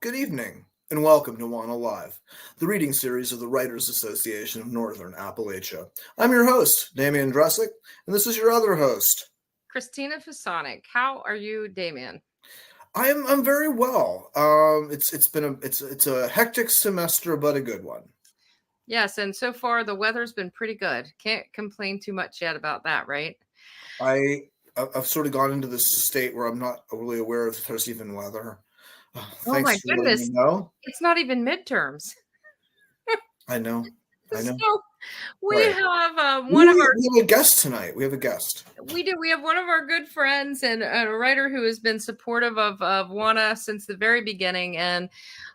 Good evening, and welcome to WANA Live, the reading series of the Writers Association of Northern Appalachia. I'm your host, Damian Dressick, and this is your other host, Christina Fasonic. How are you, Damian? I'm very well. It's a hectic semester, but a good one. Yes, and so far the weather's been pretty good. Can't complain too much yet about that, right? I've sort of gone into this state where I'm not really aware if there's even weather. Oh my Thanks for goodness. letting me know. It's not even midterms. I know. So we Right. have We have a guest tonight. We have a guest. We do. We have one of our good friends and a writer who has been supportive of WANA since the very beginning. And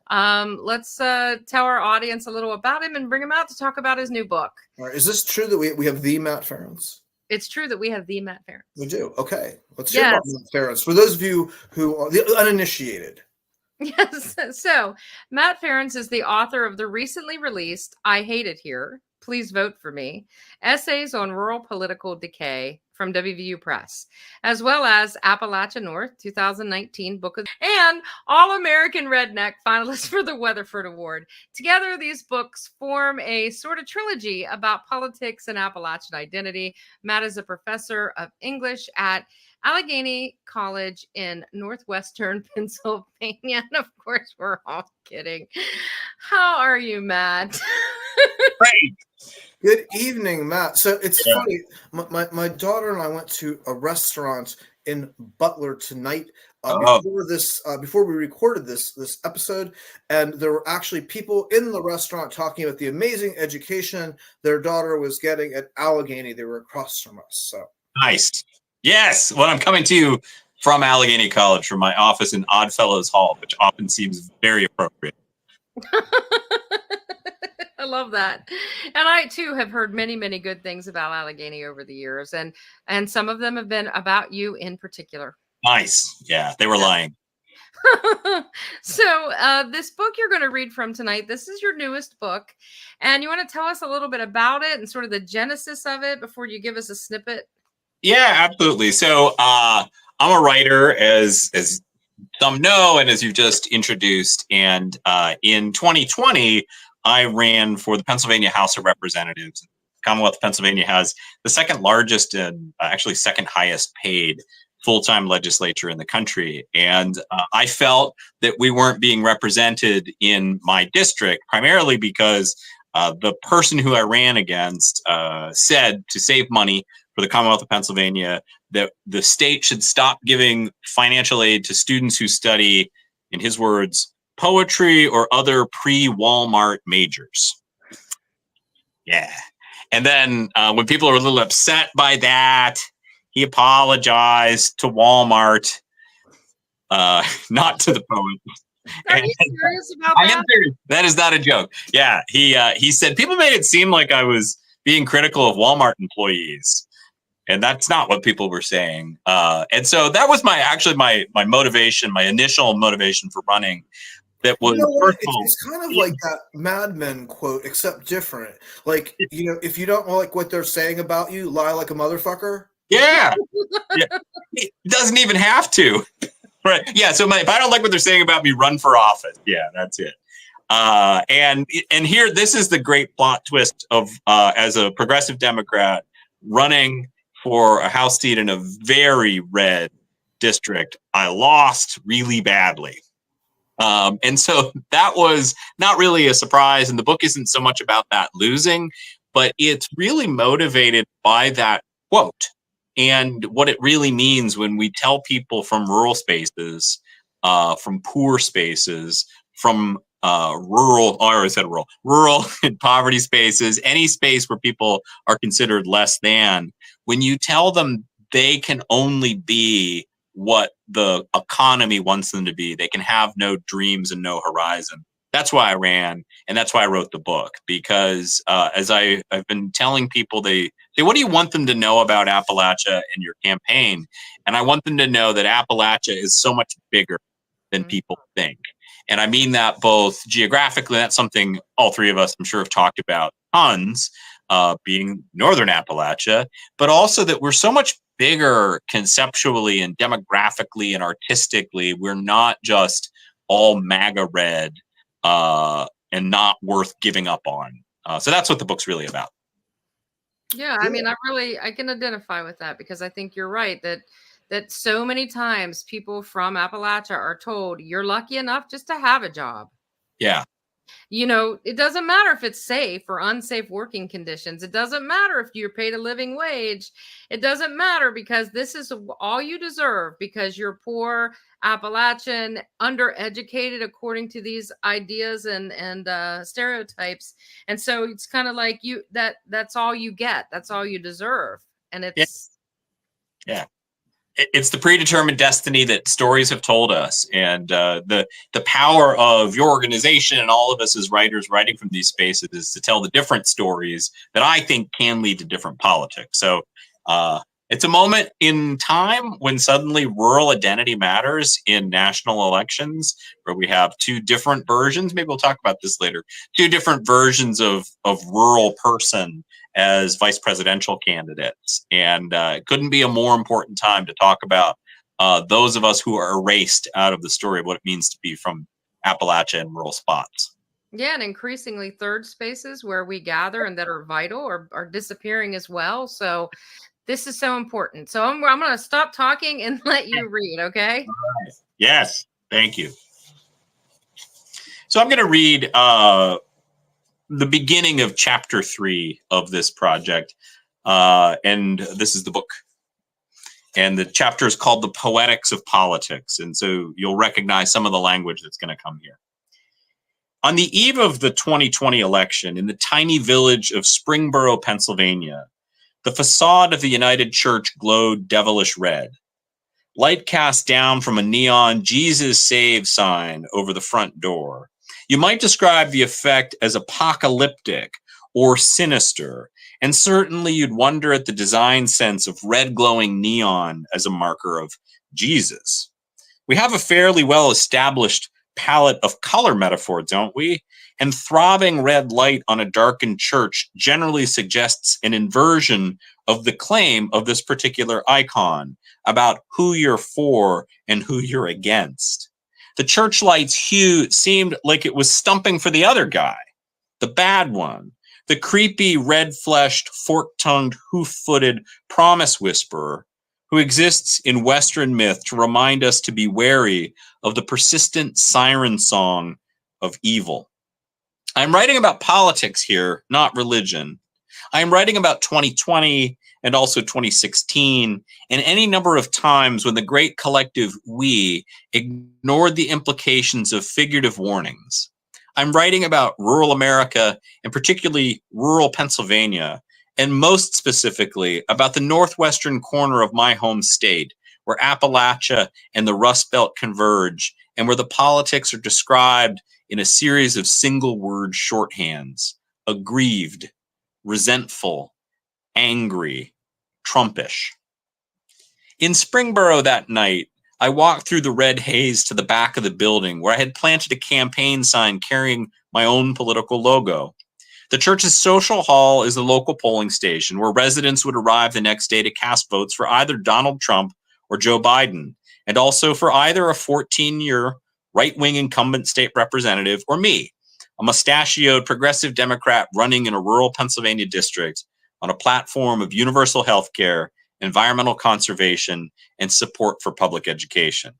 let's tell our audience a little about him and bring him out to talk about his new book. All right. Is this true that we have the Matt Ferrence? It's true that we have the Matt Ferrence. We do. Okay. Let's hear about Matt Ferrence. For those of you who are the uninitiated. Yes. So Matt Ferrence is the author of the recently released I Hate It Here, Please Vote for Me, Essays on Rural Political Decay from WVU Press, as well as Appalachia North 2019 book and All-American Redneck finalist for the Weatherford Award. Together, these books form a sort of trilogy about politics and Appalachian identity. Matt is a professor of English at Allegheny College in northwestern Pennsylvania. And of course, we're all kidding. How are you, Matt? Great. Good evening, Matt. So it's funny. My daughter and I went to a restaurant in Butler tonight before we recorded this episode, and there were actually people in the restaurant talking about the amazing education their daughter was getting at Allegheny. They were across from us. So nice. Yes. Well, I'm coming to you from Allegheny College, from my office in Oddfellows Hall, which often seems very appropriate. I love that. And I, too, have heard many, many good things about Allegheny over the years. And some of them have been about you in particular. Nice. Yeah, they were lying. So this book you're going to read from tonight, this is your newest book. And you want to tell us a little bit about it and sort of the genesis of it before you give us a snippet? Yeah, absolutely. So I'm a writer, as some know, and as you've just introduced. And in 2020, I ran for the Pennsylvania House of Representatives. Commonwealth of Pennsylvania has the second largest and actually second highest paid full-time legislature in the country. And I felt that we weren't being represented in my district, primarily because the person who I ran against said to save money for the Commonwealth of Pennsylvania that the state should stop giving financial aid to students who study, in his words, poetry or other pre-Walmart majors. Yeah. And then when people were a little upset by that, he apologized to Walmart, not to the poet. Are you serious about that? I am serious. That is not a joke. Yeah. He said, people made it seem like I was being critical of Walmart employees. And that's not what people were saying. And so that was my motivation, my initial motivation for running. That was it's kind of like that Mad Men quote, except different. Like, if you don't like what they're saying about you, lie like a motherfucker. Yeah. It doesn't even have to. Right. Yeah. So if I don't like what they're saying about me, run for office. Yeah, that's it. And here, this is the great plot twist of as a progressive Democrat running for a House seat in a very red district, I lost really badly. And so that was not really a surprise. And the book isn't so much about that losing, but it's really motivated by that quote and what it really means when we tell people from rural spaces, from poor spaces, from rural and poverty spaces, any space where people are considered less than, when you tell them they can only be what the economy wants them to be, they can have no dreams and no horizon. That's why I ran, and that's why I wrote the book, because as I've been telling people, they say, what do you want them to know about Appalachia in your campaign? And I want them to know that Appalachia is so much bigger than people think. And I mean that both geographically, that's something all three of us, I'm sure, have talked about tons, being Northern Appalachia, but also that we're so much bigger conceptually and demographically and artistically. We're not just all MAGA red and not worth giving up on. So that's what the book's really about. Yeah, I mean, I can identify with that, because I think you're right that so many times people from Appalachia are told you're lucky enough just to have a job. Yeah. You know, it doesn't matter if it's safe or unsafe working conditions. It doesn't matter if you're paid a living wage. It doesn't matter, because this is all you deserve, because you're poor, Appalachian, undereducated according to these ideas and stereotypes. And so it's kind of like that's all you get. That's all you deserve. And it's it's the predetermined destiny that stories have told us, and the power of your organization and all of us as writers writing from these spaces is to tell the different stories that I think can lead to different politics. So it's a moment in time when suddenly rural identity matters in national elections, where we have two different versions. Maybe we'll talk about this later. Two different versions of rural person as vice presidential candidates. And it couldn't be a more important time to talk about those of us who are erased out of the story of what it means to be from Appalachia and rural spots. Yeah, and increasingly third spaces where we gather and that are vital are disappearing as well. So this is so important. So I'm going to stop talking and let you read, okay? Yes, thank you. So I'm going to read the beginning of chapter 3 of this project. And this is the book. And the chapter is called The Poetics of Politics. And so you'll recognize some of the language that's going to come here. On the eve of the 2020 election, in the tiny village of Springboro, Pennsylvania, the facade of the United Church glowed devilish red. Light cast down from a neon Jesus Save sign over the front door. You might describe the effect as apocalyptic or sinister, and certainly you'd wonder at the design sense of red glowing neon as a marker of Jesus. We have a fairly well-established palette of color metaphor, don't we? And throbbing red light on a darkened church generally suggests an inversion of the claim of this particular icon about who you're for and who you're against. The church light's hue seemed like it was stumping for the other guy, the bad one, the creepy, red-fleshed, fork-tongued, hoof-footed promise whisperer who exists in Western myth to remind us to be wary of the persistent siren song of evil. I'm writing about politics here, not religion. I'm writing about 2020 and also 2016, and any number of times when the great collective we ignored the implications of figurative warnings. I'm writing about rural America, and particularly rural Pennsylvania, and most specifically about the northwestern corner of my home state, where Appalachia and the Rust Belt converge, and where the politics are described in a series of single-word shorthands: aggrieved, resentful, angry, Trumpish. In Springboro that night, I walked through the red haze to the back of the building where I had planted a campaign sign carrying my own political logo. The church's social hall is the local polling station where residents would arrive the next day to cast votes for either Donald Trump or Joe Biden, and also for either a 14-year right-wing incumbent state representative or me, a mustachioed progressive Democrat running in a rural Pennsylvania district on a platform of universal health care, environmental conservation, and support for public education.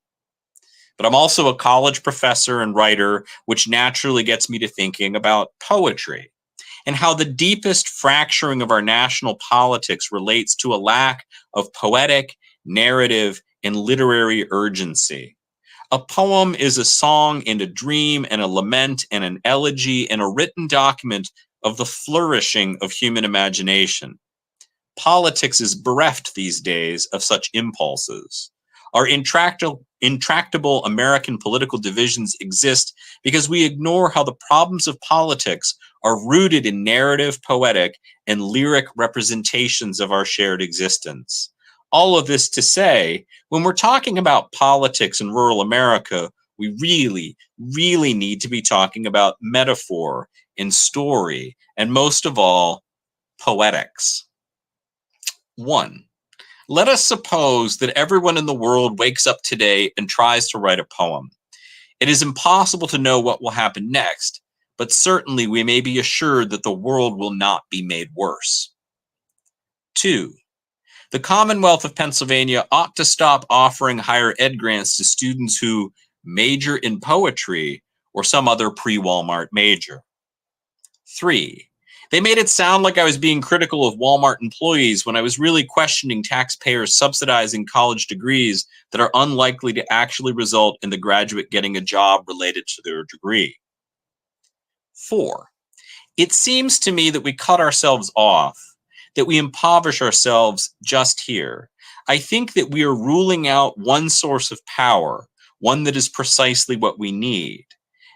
But I'm also a college professor and writer, which naturally gets me to thinking about poetry and how the deepest fracturing of our national politics relates to a lack of poetic, narrative, and literary urgency. A poem is a song and a dream and a lament and an elegy and a written document of the flourishing of human imagination. Politics is bereft these days of such impulses. Our intractable American political divisions exist because we ignore how the problems of politics are rooted in narrative, poetic, and lyric representations of our shared existence. All of this to say, when we're talking about politics in rural America, we really, really need to be talking about metaphor and story, and most of all, poetics. 1. Let us suppose that everyone in the world wakes up today and tries to write a poem. It is impossible to know what will happen next, but certainly we may be assured that the world will not be made worse. 2. The Commonwealth of Pennsylvania ought to stop offering higher ed grants to students who major in poetry or some other pre-Walmart major. 3. They made it sound like I was being critical of Walmart employees when I was really questioning taxpayers subsidizing college degrees that are unlikely to actually result in the graduate getting a job related to their degree. 4. It seems to me that we cut ourselves off, that we impoverish ourselves just here. I think that we are ruling out one source of power, one that is precisely what we need.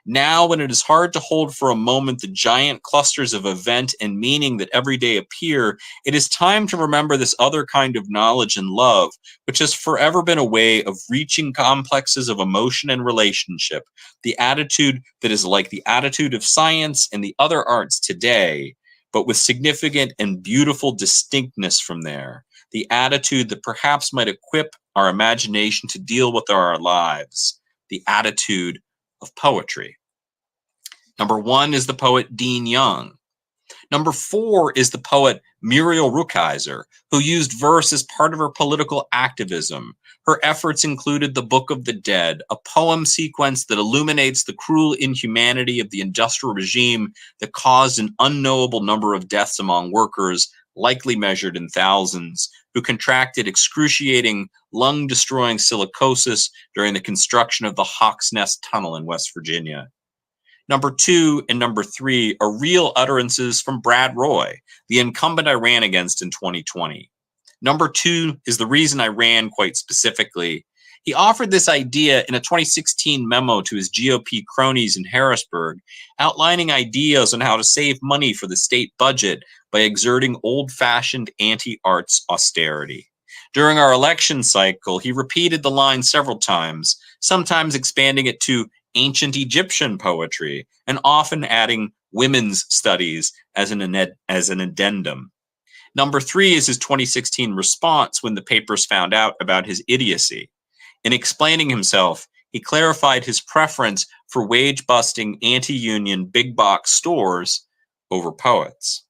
Now, when it is hard to hold for a moment the giant clusters of event and meaning that every day appear, it is time to remember this other kind of knowledge and love, which has forever been a way of reaching complexes of emotion and relationship, the attitude that is like the attitude of science and the other arts today, but with significant and beautiful distinctness from there, the attitude that perhaps might equip our imagination to deal with our lives, the attitude of poetry. Number 1 is the poet Dean Young. Number 4 is the poet Muriel Rukeyser, who used verse as part of her political activism. Her efforts included The Book of the Dead, a poem sequence that illuminates the cruel inhumanity of the industrial regime that caused an unknowable number of deaths among workers, likely measured in thousands, who contracted excruciating, lung-destroying silicosis during the construction of the Hawks Nest Tunnel in West Virginia. Number 2 and number 3 are real utterances from Brad Roy, the incumbent I ran against in 2020. Number 2 is the reason I ran quite specifically. He offered this idea in a 2016 memo to his GOP cronies in Harrisburg, outlining ideas on how to save money for the state budget by exerting old-fashioned anti-arts austerity. During our election cycle, he repeated the line several times, sometimes expanding it to ancient Egyptian poetry, and often adding women's studies as an addendum. Number 3 is his 2016 response when the papers found out about his idiocy. In explaining himself, he clarified his preference for wage-busting, anti-union, big-box stores over poets.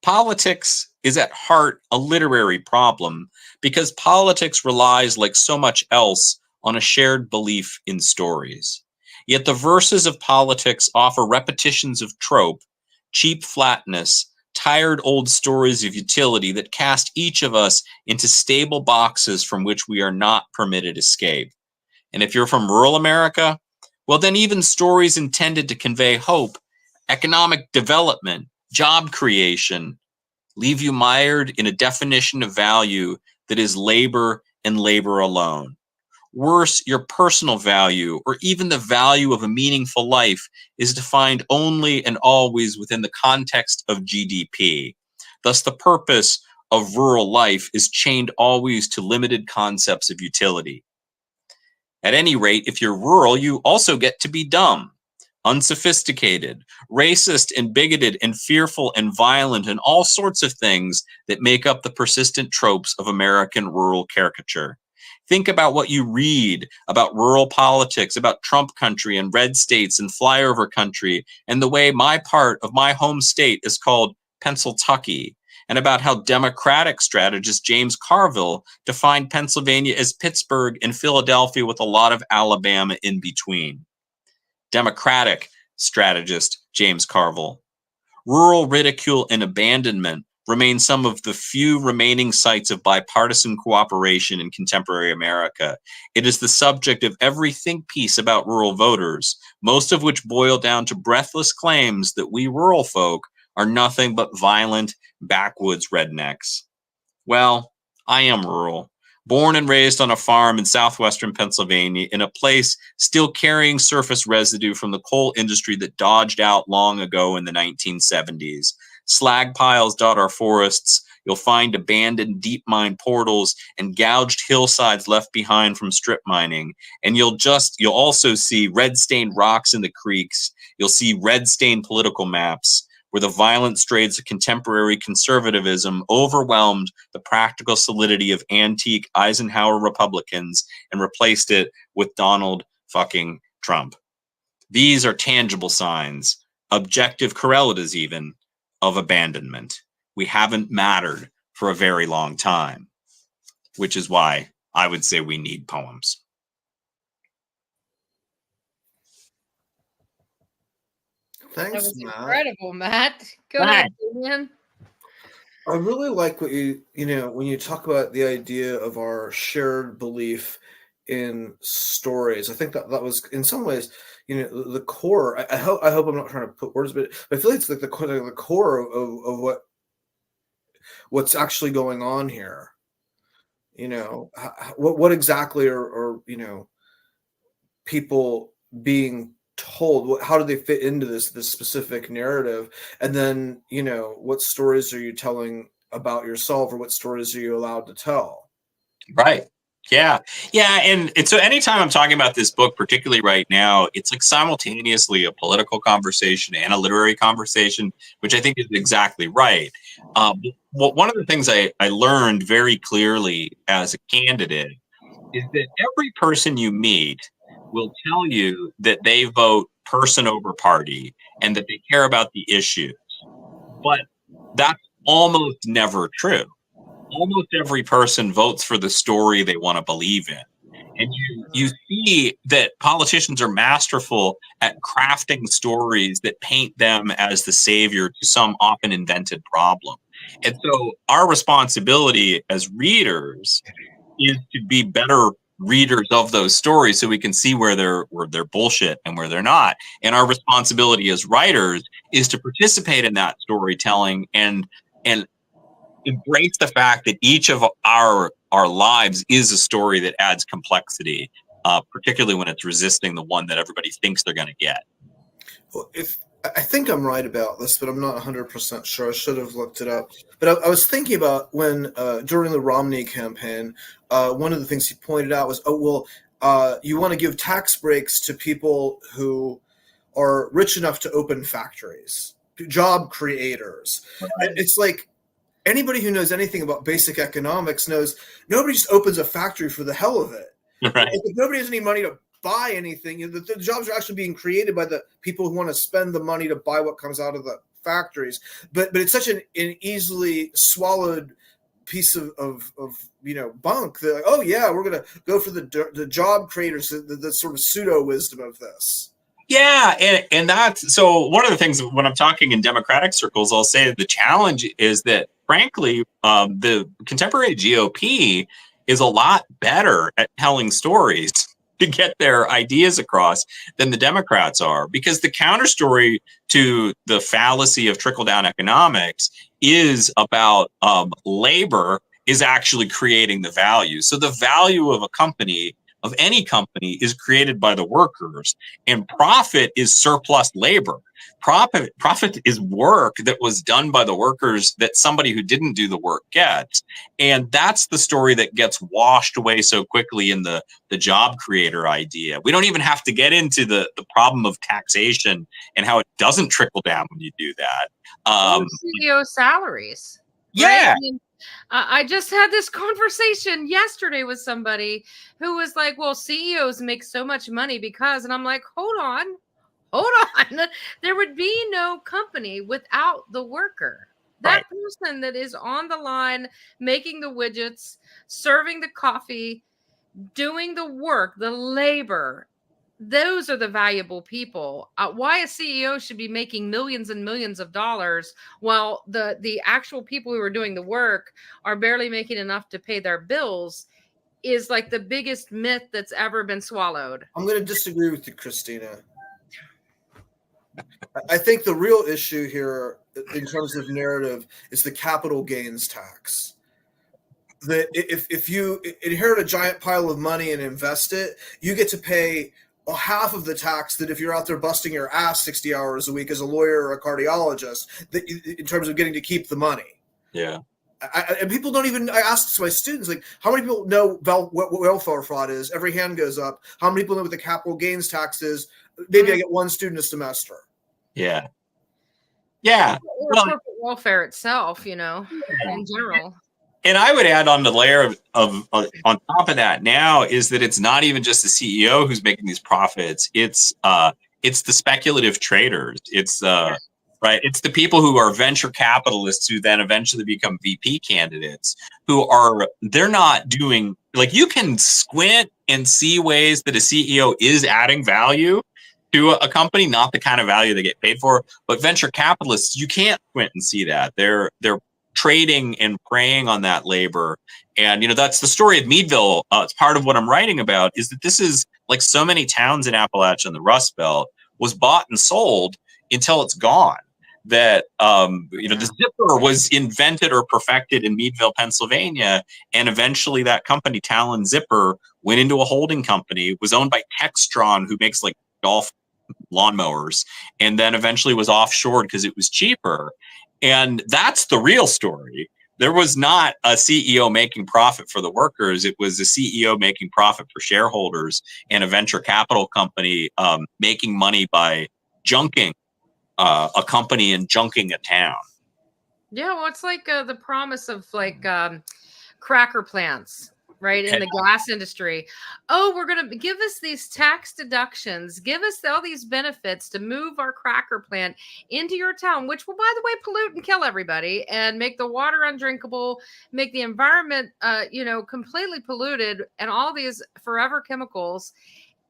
Politics is at heart a literary problem because politics relies, like so much else, on a shared belief in stories. Yet the verses of politics offer repetitions of trope, cheap flatness, tired old stories of utility that cast each of us into stable boxes from which we are not permitted escape. And if you're from rural America, well, then even stories intended to convey hope, economic development, job creation, leave you mired in a definition of value that is labor and labor alone. Worse, your personal value, or even the value of a meaningful life, is defined only and always within the context of GDP. Thus, the purpose of rural life is chained always to limited concepts of utility. At any rate, if you're rural, you also get to be dumb, unsophisticated, racist and bigoted and fearful and violent and all sorts of things that make up the persistent tropes of American rural caricature. Think about what you read about rural politics, about Trump country and red states and flyover country, and the way my part of my home state is called Pennsyltucky, and about how Democratic strategist James Carville defined Pennsylvania as Pittsburgh and Philadelphia with a lot of Alabama in between. Democratic strategist James Carville. Rural ridicule and abandonment remain some of the few remaining sites of bipartisan cooperation in contemporary America. It is the subject of every think piece about rural voters, most of which boil down to breathless claims that we rural folk are nothing but violent backwoods rednecks. Well, I am rural, born and raised on a farm in southwestern Pennsylvania in a place still carrying surface residue from the coal industry that dodged out long ago in the 1970s. Slag piles dot our forests. You'll find abandoned deep mine portals and gouged hillsides left behind from strip mining. And you'll also see red-stained rocks in the creeks. You'll see red-stained political maps where the violent strains of contemporary conservatism overwhelmed the practical solidity of antique Eisenhower Republicans and replaced it with Donald fucking Trump. These are tangible signs, objective correlatives even, of abandonment. We haven't mattered for a very long time, which is why I would say we need poems. Thanks, that was Matt. incredible, Matt. Go ahead, man. I really like what when you talk about the idea of our shared belief in stories. I think that was in some ways, the core. I hope I'm not trying to put words, but I feel like it's like the core of what's actually going on here. What exactly are people being told? How do they fit into this specific narrative? And then what stories are you telling about yourself, or what stories are you allowed to tell? Right. Yeah. And so anytime I'm talking about this book, particularly right now, it's like simultaneously a political conversation and a literary conversation, which I think is exactly right. One of the things I learned very clearly as a candidate is that every person you meet will tell you that they vote person over party and that they care about the issues. But that's almost never true. Almost every person votes for the story they want to believe in. And you see that politicians are masterful at crafting stories that paint them as the savior to some often invented problem. And so our responsibility as readers is to be better readers of those stories so we can see where they're bullshit and where they're not. And our responsibility as writers is to participate in that storytelling and embrace the fact that each of our lives is a story that adds complexity, particularly when it's resisting the one that everybody thinks they're going to get. Well, I think I'm right about this, but I'm not 100% sure. I should have looked it up. But I was thinking about when during the Romney campaign, one of the things he pointed out was, you want to give tax breaks to people who are rich enough to open factories, job creators. Right. It's like, anybody who knows anything about basic economics knows nobody just opens a factory for the hell of it. Right. If nobody has any money to buy anything, the jobs are actually being created by the people who want to spend the money to buy what comes out of the factories. But it's such an easily swallowed piece of bunk that, oh yeah, we're going to go for the job creators, the sort of pseudo wisdom of this. Yeah, and that's so one of the things when I'm talking in Democratic circles, I'll say the challenge is that, frankly, the contemporary GOP is a lot better at telling stories to get their ideas across than the Democrats are, because the counter story to the fallacy of trickle-down economics is about labor is actually creating the value. So the value of a company, of any company, is created by the workers, and profit is surplus labor. Profit is work that was done by the workers that somebody who didn't do the work gets. And that's the story that gets washed away so quickly in the job creator idea. We don't even have to get into the problem of taxation and how it doesn't trickle down when you do that. CEO salaries. Yeah. Right? I mean, I just had this conversation yesterday with somebody who was like, well, CEOs make so much money because, and I'm like, hold on. There would be no company without the worker. That person that is on the line, making the widgets, serving the coffee, doing the work, the labor, those are the valuable people. Why a CEO should be making millions and millions of dollars while the actual people who are doing the work are barely making enough to pay their bills is like the biggest myth that's ever been swallowed. I'm going to disagree with you, Christina. I think the real issue here in terms of narrative is the capital gains tax. That if you inherit a giant pile of money and invest it, you get to pay half of the tax that if you're out there busting your ass 60 hours a week as a lawyer or a cardiologist, that in terms of getting to keep the money. Yeah. And people don't even, I asked my students, like, how many people know what welfare fraud is? Every hand goes up. How many people know what the capital gains tax is? Maybe I get one student a semester. Yeah. Yeah. Or corporate welfare itself, in general. And I would add on the layer of on top of that now is that it's not even just the CEO who's making these profits. It's the speculative traders. It's right. It's the people who are venture capitalists who then eventually become VP candidates they're not doing, like, you can squint and see ways that a CEO is adding value to a company, not the kind of value they get paid for. But venture capitalists, you can't squint and see that. They're trading and preying on that labor. And, that's the story of Meadville. It's part of what I'm writing about, is that this is like so many towns in Appalachia and the Rust Belt was bought and sold until it's gone. That, the zipper was invented or perfected in Meadville, Pennsylvania. And eventually that company, Talon Zipper, went into a holding company, was owned by Textron, who makes like golf lawnmowers, and then eventually was offshored because it was cheaper. And that's the real story. There was not a CEO making profit for the workers. It was a CEO making profit for shareholders, and a venture capital company making money by junking a company and junking a town. Yeah, well, it's like the promise of like cracker plants, right? In the gas industry. Oh, we're going to give us these tax deductions, give us all these benefits to move our cracker plant into your town, which will, by the way, pollute and kill everybody and make the water undrinkable, make the environment, completely polluted, and all these forever chemicals.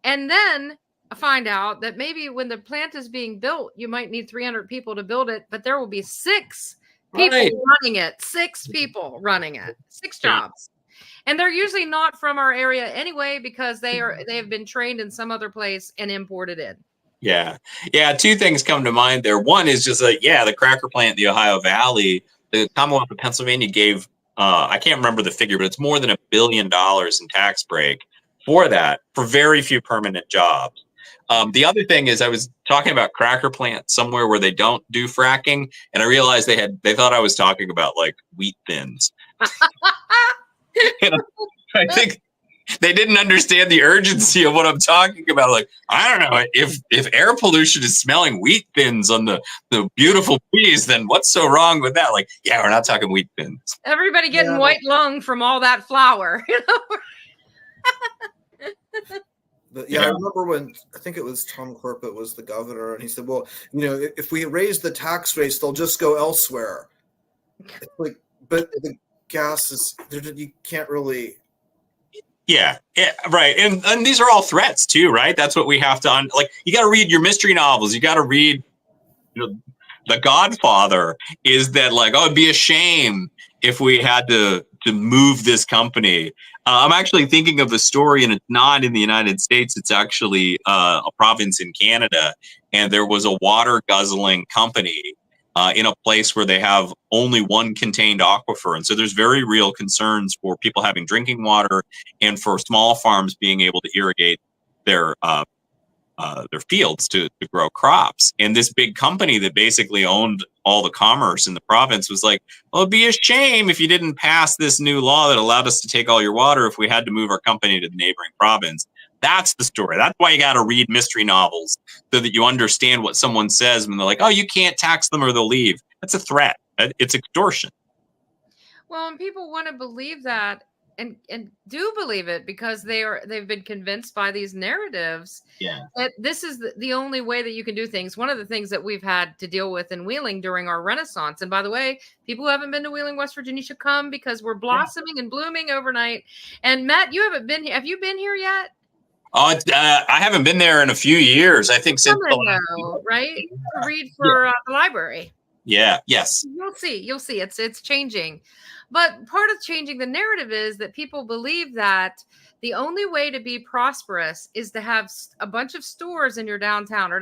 And then find out that maybe when the plant is being built, you might need 300 people to build it, but there will be 6 people running it, 6 people running it, 6 jobs. And they're usually not from our area anyway, because they have been trained in some other place and imported in. Yeah. 2 things come to mind there. One is just the cracker plant in the Ohio Valley. The Commonwealth of Pennsylvania gave, I can't remember the figure, but it's more than $1 billion in tax break for that, for very few permanent jobs. The other thing is, I was talking about cracker plants somewhere where they don't do fracking, and I realized they thought I was talking about like wheat thins. I think they didn't understand the urgency of what I'm talking about. Like, I don't know, if air pollution is smelling wheat thins on the beautiful trees, then what's so wrong with that? Like, yeah, we're not talking wheat thins. Everybody getting white lung from all that flour, But I remember when, I think it was Tom Corbett was the governor, and he said, well, if we raise the tax rates, they'll just go elsewhere. It's like, but the gas is, you can't really. Yeah, right. And these are all threats too, right? That's what we have to, you got to read your mystery novels. You got to read, The Godfather is that it'd be a shame if we had to move this company. I'm actually thinking of a story, and it's not in the United States. It's actually a province in Canada. And there was a water guzzling company in a place where they have only one contained aquifer. And so there's very real concerns for people having drinking water and for small farms being able to irrigate their fields to grow crops. And this big company that basically owned all the commerce in the province was like, well, it'd be a shame if you didn't pass this new law that allowed us to take all your water if we had to move our company to the neighboring province. That's the story. That's why you got to read mystery novels, so that you understand what someone says when they're like, oh, you can't tax them or they'll leave. That's a threat. It's extortion. Well, and people want to believe that and do believe it because they've been convinced by these narratives that this is the only way that you can do things. One of the things that we've had to deal with in Wheeling during our Renaissance, and by the way, people who haven't been to Wheeling, West Virginia should come, because we're blossoming and blooming overnight. And Matt, you haven't been here. Have you been here yet? Oh, I haven't been there in a few years. I think since right? To read for the library. Yeah. Yes. You'll see. It's changing. But part of changing the narrative is that people believe that the only way to be prosperous is to have a bunch of stores in your downtown, or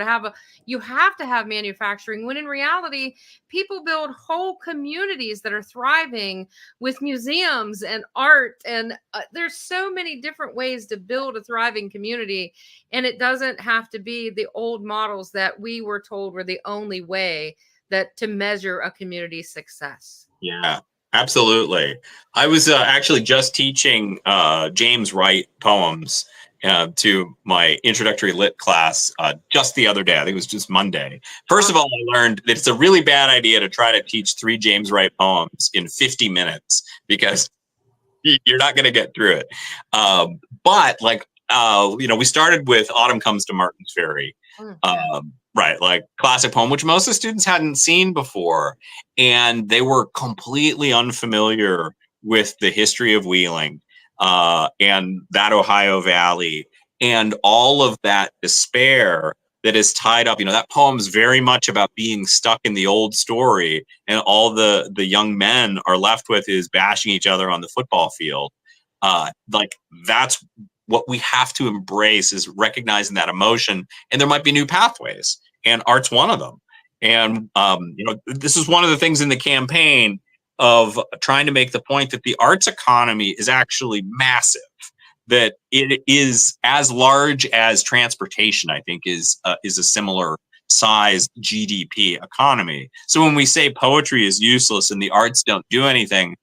you have to have manufacturing, when in reality, people build whole communities that are thriving with museums and art. And there's so many different ways to build a thriving community. And it doesn't have to be the old models that we were told were the only way to measure a community's success. Yeah. Absolutely. I was actually just teaching James Wright poems, to my introductory lit class just the other day. I think it was just Monday. First of all, I learned that it's a really bad idea to try to teach 3 James Wright poems in 50 minutes because you're not going to get through it. But like, we started with Autumn Comes to Martin's Ferry. Right, like classic poem, which most of the students hadn't seen before. And they were completely unfamiliar with the history of Wheeling and that Ohio Valley and all of that despair that is tied up. That poem's very much about being stuck in the old story, and all the young men are left with is bashing each other on the football field. Like, that's what we have to embrace, is recognizing that emotion, and there might be new pathways, and art's one of them. And this is one of the things in the campaign of trying to make the point that the arts economy is actually massive, that it is as large as transportation, I think is a similar size GDP economy. So when we say poetry is useless and the arts don't do anything,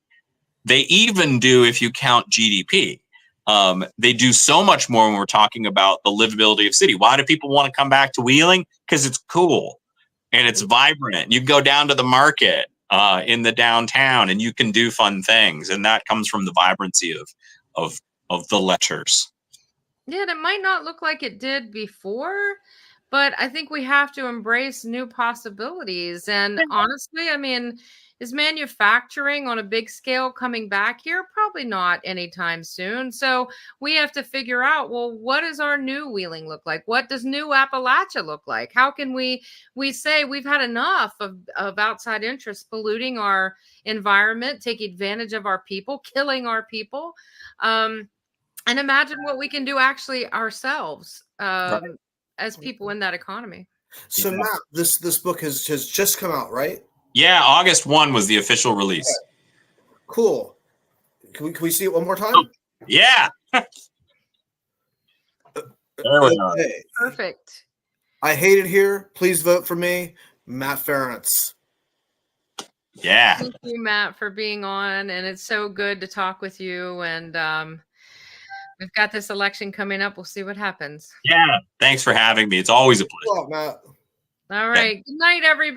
they even do if you count GDP. They do so much more when we're talking about the livability of city. Why do people want to come back to Wheeling? Because it's cool and it's vibrant. You can go down to the market in the downtown and you can do fun things. And that comes from the vibrancy of the letters. Yeah, it might not look like it did before, but I think we have to embrace new possibilities. And honestly, I mean, is manufacturing on a big scale coming back here? Probably not anytime soon. So we have to figure out, well, what does our new Wheeling look like? What does new Appalachia look like? How can we say we've had enough of outside interests polluting our environment, taking advantage of our people, killing our people? And imagine what we can do actually ourselves as people in that economy. So Matt, this book has just come out, right? Yeah, August 1 was the official release. Okay. Cool. Can we see it one more time? Oh, yeah. Okay. Perfect. I hate it here. Please vote for me, Matt Ferrence. Yeah. Thank you, Matt, for being on. And it's so good to talk with you. And we've got this election coming up. We'll see what happens. Yeah. Thanks for having me. It's always a pleasure. Well, Matt. All right. Good night, everybody.